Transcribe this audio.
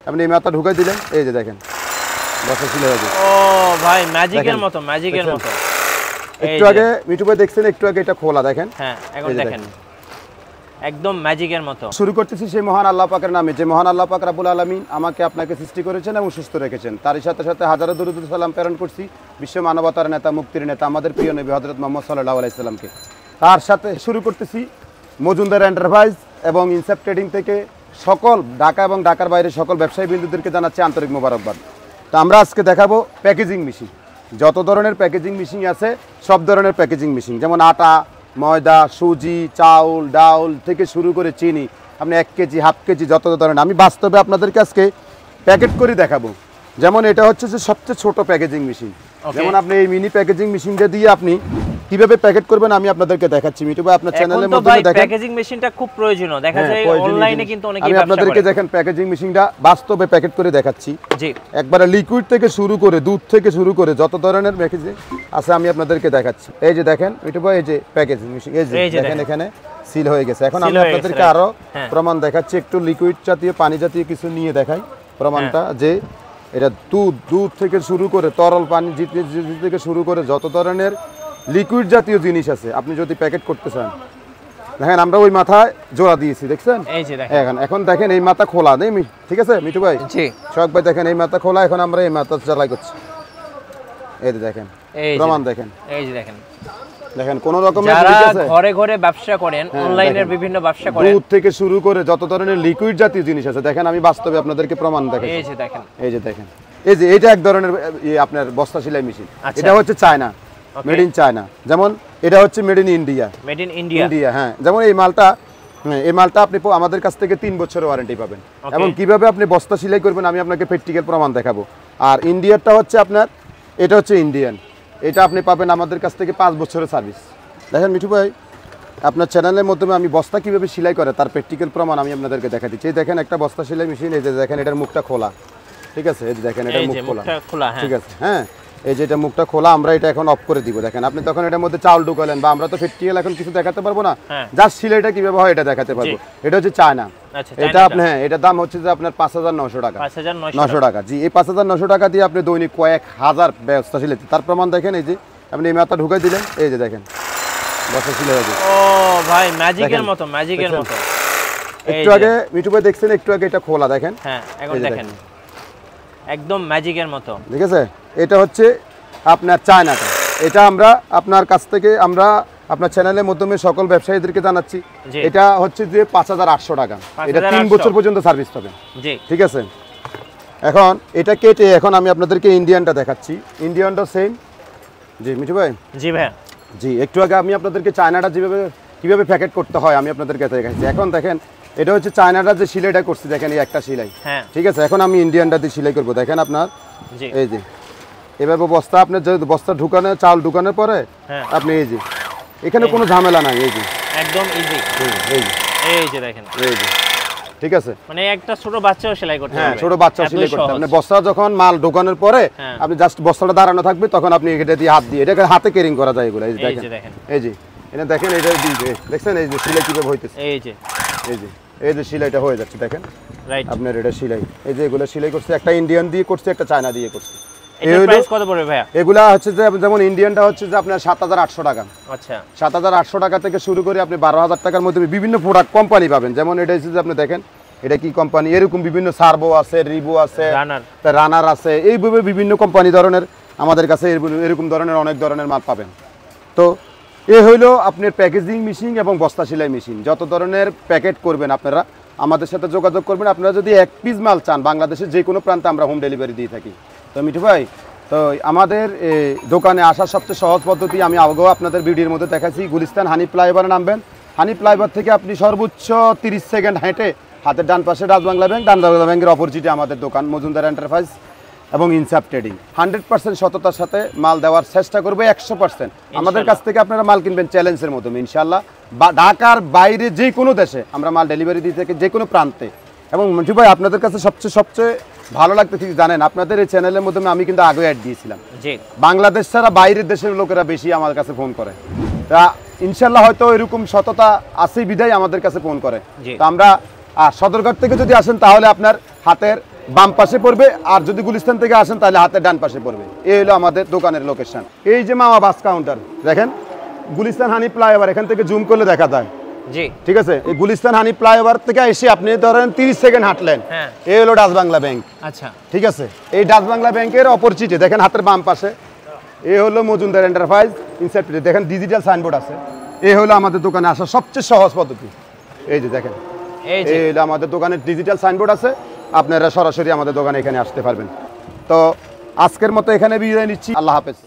আপনি এই মাথা ঢুকাই দিলেন, এই যে দেখেন বস্তা সিলাই হয়ে গেছে। ও ভাই ম্যাজিকের মতো, ম্যাজিকের মতো। একটু আগে মিঠু ভাই দেখছেন, একটু আগে এটা খোলা দেখেন। হ্যাঁ এখন দেখেন একদম ম্যাজিকের মতো। শুরু করতেছি সেই মহান আল্লাহ পাকের নামে, যে মহান আল্লাহ পাক রব্বুল আলামিন আমাকে আপনাকে সৃষ্টি করেছেন এবং সুস্থ রেখেছেন। তারই সাথে সাথে হাজারো দরুদ সালাম প্রেরণ করছি বিশ্ব মানবতার নেতা, মুক্তির নেতা, আমাদের প্রিয় নবী হযরত মুহাম্মদ সাল্লাল্লাহু আলাইহি সাল্লামকে। তার সাথে শুরু করতেছি মজুমদার এন্টারপ্রাইজ এবং ইনসেপ্ট ট্রেডিং থেকে সকল ঢাকা এবং ঢাকার বাইরে সকল ব্যবসায়ী বিন্দুদেরকে জানাচ্ছি আন্তরিক মোবারকবাদ। তো আমরা আজকে দেখাবো প্যাকেজিং মেশিন। যত ধরনের প্যাকেজিং মেশিন আছে সব ধরনের প্যাকেজিং মেশিন, যেমন আটা, ময়দা, সুজি, চাউল, ডাউল থেকে শুরু করে চিনি, আপনি 1 কেজি, হাফ কেজি, যত ধরনের আমি বাস্তবে আপনাদেরকে আজকে প্যাকেট করে দেখাবো। যেমন এটা হচ্ছে যে সবচেয়ে ছোট প্যাকেজিং মেশিন। যেমন আপনি এই মিনি প্যাকেজিং মেশিনটা দিয়ে আপনি কিভাবে প্যাকেট করবেন আমি আপনাদেরকে দেখাচ্ছি। মিঠু ভাই আপনার চ্যানেলের মধ্যে দেখেন প্যাকেজিং মেশিনটা খুব প্রয়োজনীয়, দেখা যায় অনলাইনে কিন্তু অনেকেই আমি ব্যবসা করে। আপনাদেরকে দেখেন প্যাকেজিং মেশিনটা বাস্তবে প্যাকেট করে দেখাচ্ছি। জি একবারে লিকুইড থেকে শুরু করে দুধ থেকে শুরু করে যত ধরনের প্যাকেজিং আছে আমি আপনাদেরকে দেখাচ্ছি। এই যে দেখেন মিঠু ভাই, এই যে প্যাকেজিং মেশিন, এই যে দেখেন এখানে সিল হয়ে গেছে। এখন আমি আপনাদেরকে আরো প্রমাণ দেখাচ্ছি, একটু লিকুইড জাতীয় পানি জাতীয় কিছু নিয়ে দেখাই প্রমাণটা, যে এটা দুধ থেকে শুরু করে তরল পানি থেকে শুরু করে যত ধরনের লিকুইড জাতীয় জিনিস আছে আপনি যদি প্যাকেট করতে চান, দেখেন আমরা ওই মাথায় জোড়া দিয়েছি, দেখছেন? এই যে দেখেন এখন দেখেন এই মাথা খোলা নেই, ঠিক আছে মিঠু ভাই? জি শখ ভাই দেখেন এই মাথা খোলা, এখন আমরা এই মাথা জ্বালাই করছি। এই যে দেখেন প্রমাণ দেখেন, এই যে দেখেন দেখেন কোন রকমের ঘরে ঘরে ব্যবসা করেন, অনলাইনের বিভিন্ন ব্যবসা করেন, দুধ থেকে শুরু করে যত ধরনের লিকুইড জাতীয় জিনিস আছে দেখেন আমি বাস্তবে আপনাদেরকে প্রমাণ দেখাই। এই যে দেখেন, এই যে দেখেন, এই যে এটা এক ধরনের আপনার বস্তা সেলাই মেশিন। এটা হচ্ছে চায়না, মেড ইন চায়না। যেমন এটা হচ্ছে made in India, made in India. হ্যাঁ, যেমন এই মালটা আপনি আমাদের কাছ থেকে 3 বছরের ওয়ারেন্টি পাবেন। এবং কিভাবে আপনি বস্তা সেলাই করবেন আমি আপনাকে প্র্যাকটিক্যাল প্রমাণ দেখাবো। আর ইন্ডিয়ারটা হচ্ছে আপনার, এটা হচ্ছে ইন্ডিয়ান, এটা আপনি পাবেন আমাদের কাছ থেকে 5 বছরের সার্ভিস। দেখেন মিঠু ভাই আপনার চ্যানেলের মাধ্যমে আমি বস্তা কিভাবে সেলাই করে তার প্র্যাকটিক্যাল প্রমাণ আমি আপনাদেরকে দেখা দিচ্ছি। এই দেখেন একটা বস্তা সেলাই মেশিন, এই যে দেখেন এটার মুখটা খোলা, ঠিক আছে? এই যে দেখেন এটার মুখ খোলা, ঠিক আছে? হ্যাঁ, এই যে এটা মুখটা খোলা, আমরা এটা এখন অফ করে দিব। দেখেন আপনি তখন এটার মধ্যে চাউল ঢুকালেন, বা আমরা তো প্র্যাকটিক্যাল এখন কিছু দেখাতে পারবো না, জাস্ট সেলাইটা কিভাবে হয় এটা দেখাতে পারবো। এটা হচ্ছে চায়না, এটা আপনি, হ্যাঁ এটার দাম হচ্ছে যে আপনার 5900 টাকা, 5900 টাকা। জি, এই 5900 টাকা দিয়ে আপনি দৈনিক কয়েক হাজার বস্তা সেলাই, তার প্রমাণ দেখেন। এই যে আপনি এই মাথা ঢুকাই দিলেন, এই যে দেখেন বস্তা সেলাই হয়ে গেছে। ও ভাই ম্যাজিকের মতো, ম্যাজিকের মতো। একটু আগে মিঠু ভাই দেখছেন, একটু আগে এটা খোলা দেখেন। হ্যাঁ এখন দেখেন একদম ম্যাজিকের মতো, ঠিক আছে? এটা হচ্ছে আপনার চায়নাটা, এটা আমরা আপনার কাছ থেকে আমরা আপনার চ্যানেলের মাধ্যমে সকল ব্যবসায়ীদেরকে জানাচ্ছি। এটা হচ্ছে যে 5800 টাকা, এটা 3 বছর পর্যন্ত সার্ভিস পাবেন। জি, ঠিক আছে? এখন এটা কেটে এখন আমি আপনাদেরকে ইন্ডিয়ানটা দেখাচ্ছি। ইন্ডিয়ানটা সেম। জি মিঠু ভাই। জি ভাই। জি, একটু আগে আমি আপনাদেরকে চায়নাটা কিভাবে প্যাকেট করতে হয় আমি আপনাদেরকে দেখাচ্ছি। এখন দেখেন এটা হচ্ছে চায়নাটা যে সেলাইটা করছি, দেখেন এই একটা সেলাই, ঠিক আছে? এখন আমি ইন্ডিয়ানটা দিয়ে সেলাই করবো। দেখেন আপনার এই যে এভাবে বস্তা, আপনার যে বস্তা ঢুকানো, চাউল ঢুকানোর পরে আপনি এই যে এখানে কোনো ঝামেলা নাই, এই যে একদম ইজি, এই যে দেখেন, এই যে ঠিক আছে? মানে একটা ছোট বাচ্চাও সেলাই করতে পারবে। হ্যাঁ, ছোট বাচ্চাও সেলাই করতে পারবে। বস্তা যখন মাল ঢোকানোর পরে আপনি জাস্ট বস্তাটা দাঁড়ানো থাকবে, তখন আপনি এটা দিয়ে হাত দিয়ে, এটাকে হাতে কেরিং করা যায় এগুলো। এই যে দেখেন, এই যে এটা দেখেন, এটা দিয়ে দেখছেন এই যে সেলাই কিভাবে হইতেছে, এই যে এই যে সেলাইটা হয়ে যাচ্ছে দেখেন, রাইট? আপনার এটা সেলাই, এই যে এগুলো সেলাই করছে, একটা ইন্ডিয়ান দিয়ে করছে, একটা চায়না দিয়ে করছে। এর প্রাইস কত পড়বে ভাইয়া? এগুলা হচ্ছে যে যেমন ইন্ডিয়ানটা হচ্ছে যে আপনার 7800 টাকা। আচ্ছা, 7800 টাকা থেকে শুরু করে আপনি 12000 টাকার মধ্যে বিভিন্ন প্রোডাক্ট কোম্পানি পাবেন। যেমন এটা হচ্ছে যে আপনি দেখেন এটা কি কোম্পানি, এরকম বিভিন্ন সার্ভো আছে, রিবো আছে, রানার আছে, এইভাবে বিভিন্ন কোম্পানি ধরনের আমাদের কাছে এরকম ধরনের অনেক ধরনের মাল পাবেন। তো এ হইলো আপনার প্যাকেজিং মেশিন এবং বস্তা সেলাই মেশিন। যত ধরনের প্যাকেট করবেন আপনারা আমাদের সাথে যোগাযোগ করবেন। আপনারা যদি 1 পিস মাল চান বাংলাদেশের যে কোনো প্রান্তে আমরা হোম ডেলিভারি দিয়ে থাকি। তো মিঠু ভাই, তো আমাদের দোকানে আসার সবচেয়ে সহজ পদ্ধতি আমি আগেও আপনাদের ভিডিওর মধ্যে দেখাচ্ছি। গুলিস্তান হানি ফ্লাইওভারে নামবেন, হানি ফ্লাইওভার থেকে আপনি সর্বোচ্চ 30 সেকেন্ড হেঁটে হাতের ডান পাশে রাজবাংলা ব্যাংক, রাজবাংলা ব্যাংকের অপোজিটে আমাদের দোকান মজুমদার এন্টারপ্রাইজ এবং ইনসেপ্ট ট্রেডিং। 100% সততার সাথে মাল দেওয়ার চেষ্টা করবে, 100%। আমাদের কাছ থেকে আপনারা মাল কিনবেন চ্যালেঞ্জের মাধ্যমে ইনশাল্লাহ। বা ঢাকার বাইরে যে কোনো দেশে আমরা মাল ডেলিভারি দিয়ে থাকি, যে কোনো প্রান্তে। এবং মিঠু ভাই আপনাদের কাছে সবচেয়ে ভালো লাগতে ঠিক জানেন, আপনাদের এই চ্যানেলের মাধ্যমে আমি কিন্তু আগে অ্যাড দিয়েছিলাম। বাংলাদেশ ছাড়া বাইরের দেশের লোকেরা বেশি আমার কাছে ফোন করে। তা ইনশাল্লাহ হয়তো এরকম সততা আছে বিধায় আমাদের কাছে ফোন করে। তো আমরা সদরঘাট থেকে যদি আসেন তাহলে আপনার হাতের বাম পাশে পড়বে, আর যদি গুলিস্তান থেকে আসেন তাহলে হাতের ডান পাশে পড়বে। এই হলো আমাদের দোকানের লোকেশন। এই যে মামা বাস কাউন্টার দেখেন, গুলিস্তান হানি ফ্লাইওভার, এখান থেকে জুম করলে দেখা যায়। জি, ঠিক আছে, এই গুলিস্তান হানি ফ্লাইওভার থেকে এসে আপনি ধরেন 30 সেকেন্ড হাঁটলেন, এই হলো ডাচ বাংলা ব্যাংক। আচ্ছা, ঠিক আছে, এই ডাচ বাংলা ব্যাংকের অপরচিটে দেখেন হাতের বাম পাশে এই হলো মজুমদার এন্টারপ্রাইজ ইনসাইড, দেখেন ডিজিটাল সাইনবোর্ড আছে। এই হলো আমাদের দোকানে আসার সবচেয়ে সহজ পদ্ধতি। এই যে দেখেন, এই হলো আমাদের দোকানের ডিজিটাল সাইনবোর্ড আছে, আপনারা সরাসরি আমাদের দোকানে এখানে আসতে পারবেন। তো আজকের মতো এখানে বিদায় নিচ্ছি, আল্লাহ হাফেজ।